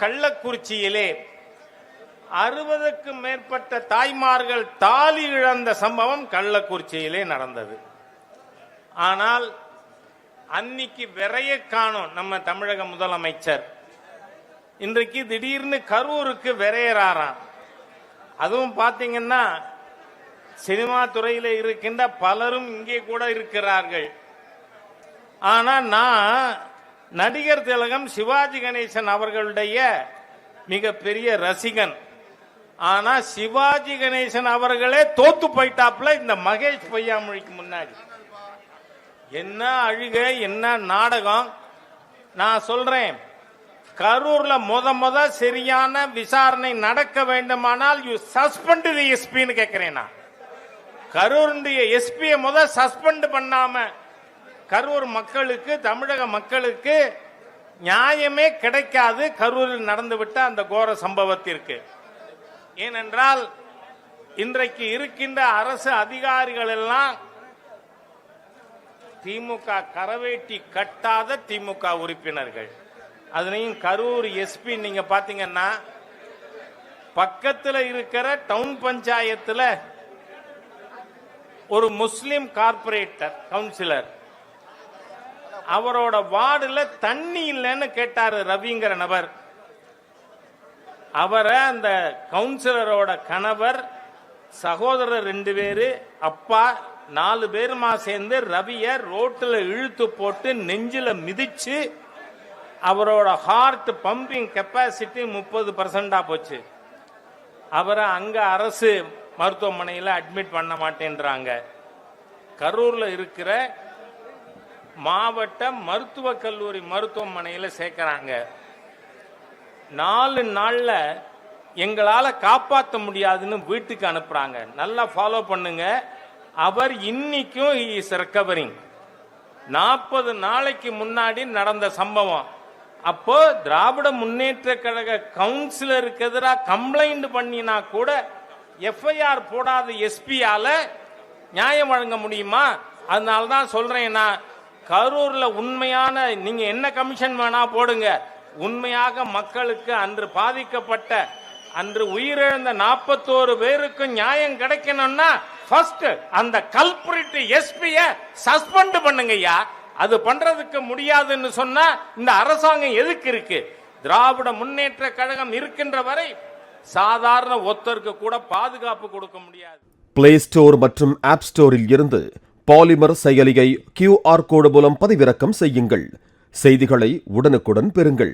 கள்ளக்குறிச்சியிலே 60க்கும் மேற்பட்ட தாய்மார்கள் தாலி இழந்த சம்பவம் கள்ளக்குறிச்சியிலே நடந்தது. ஆனால் அன்னைக்கு விரைய காணோம் நம்ம தமிழக முதலமைச்சர். இன்றைக்கு திடீர்னு கரூருக்கு விரையறாராம். அதுவும் பாத்தீங்கன்னா சினிமா துறையில் இருக்கின்ற பலரும் இங்கே கூட இருக்கிறார்கள். ஆனா நான் நடிகர் திலகம் சிவாஜி கணேசன் அவர்களுடைய மிகப்பெரிய ரசிகன். ஆனா சிவாஜி கணேசன் அவர்களே தோத்து போயிட்டாப்ல இந்த மகேஷ் பொய்யாமொழிக்கு முன்னாடி. என்ன அழுக, என்ன நாடகம். நான் சொல்றேன், கரூர்ல முத சரியான விசாரணை நடக்க வேண்டுமானால் யூ சஸ்பெண்ட் தி எஸ்பின்னு கேட்கிறேன். நான் கரூருடைய எஸ்பியை சஸ்பெண்ட் பண்ணாம கரூர் மக்களுக்கு, தமிழக மக்களுக்கு நியாயமே கிடைக்காது கரூரில் நடந்துவிட்ட அந்த கோர சம்பவத்திற்கு. ஏனென்றால் இன்றைக்கு இருக்கின்ற அரசு அதிகாரிகள் எல்லாம் திமுக கரவேட்டி கட்டாத திமுக உறுப்பினர்கள். அதுலயும் கரூர் எஸ்பி நீங்க பாத்தீங்கன்னா பக்கத்தில் இருக்கிற டவுன் பஞ்சாயத்துல ஒரு முஸ்லிம் கார்பரேட்டர் கவுன்சிலர், அவரோட வார்டுல தண்ணி இல்லைன்னு கேட்டாரு ரவிங்கிற நபர். அவரை அந்த கவுன்சிலரோட கணவர், சகோதரர் 2 பேரு, அப்பா 4 பேருமா சேர்ந்து ரவிய ரோட்ல இழுத்து போட்டு நெஞ்சில மிதிச்சு அவரோட ஹார்ட் பம்பிங் கெப்பாசிட்டி 30% போச்சு. அவரை அங்க அரசு மருத்துவமனையில் அட்மிட் பண்ண மாட்டேன்றாங்க. கரூர்ல இருக்கிற மாவட்ட மருத்துவக் கல்லூரி மருத்துவமனையில் சேர்க்கிறாங்க. 4 நாள்ல எங்களால காப்பாற்ற முடியாதுன்னு வீட்டுக்கு அனுப்புறாங்க. நல்லா ஃபாலோ பண்ணுங்க. அவர் இன்னைக்கும் இஸ் ரெக்கவரிங். 40 நாளைக்கு முன்னாடி நடந்த சம்பவம். அப்போ திராவிட முன்னேற்ற கழக கவுன்சிலருக்கு எதிராக கம்ப்ளைண்ட் பண்ணினா கூட எஃப்ஐஆர் போடாத எஸ்பியால நியாயம் வழங்க முடியுமா? அதனால்தான் சொல்றேன், நான் கரூர்ல உண்மையான, நீங்க என்ன கமிஷன் வேணா போடுங்க, உண்மையாக மக்களுக்கு அன்று பாதிக்கப்பட்ட, அன்று உயிரிழந்த 41 பேருக்கு நியாயம் கிடைக்கணும்னா ஃபர்ஸ்ட் அந்த கல்பிரிட் எஸ்பிய சஸ்பெண்ட் பண்ணுங்கய்யா. அது பண்றதுக்கு முடியாதுன்னு சொன்னா இந்த அரசாங்கம் எதுக்கு இருக்கு? திராவிட முன்னேற்ற கழகம் இருக்கின்ற வரை சாதாரண ஒருத்தருக்கு கூட பாதுகாப்பு கொடுக்க முடியாது. பிளே ஸ்டோர் மற்றும் ஆப் ஸ்டோரில் இருந்து பாலிமர் செயலியை QR கோடு மூலம் பதிவிறக்கம் செய்யுங்கள். செய்திகளை உடனுக்குடன் பெறுங்கள்.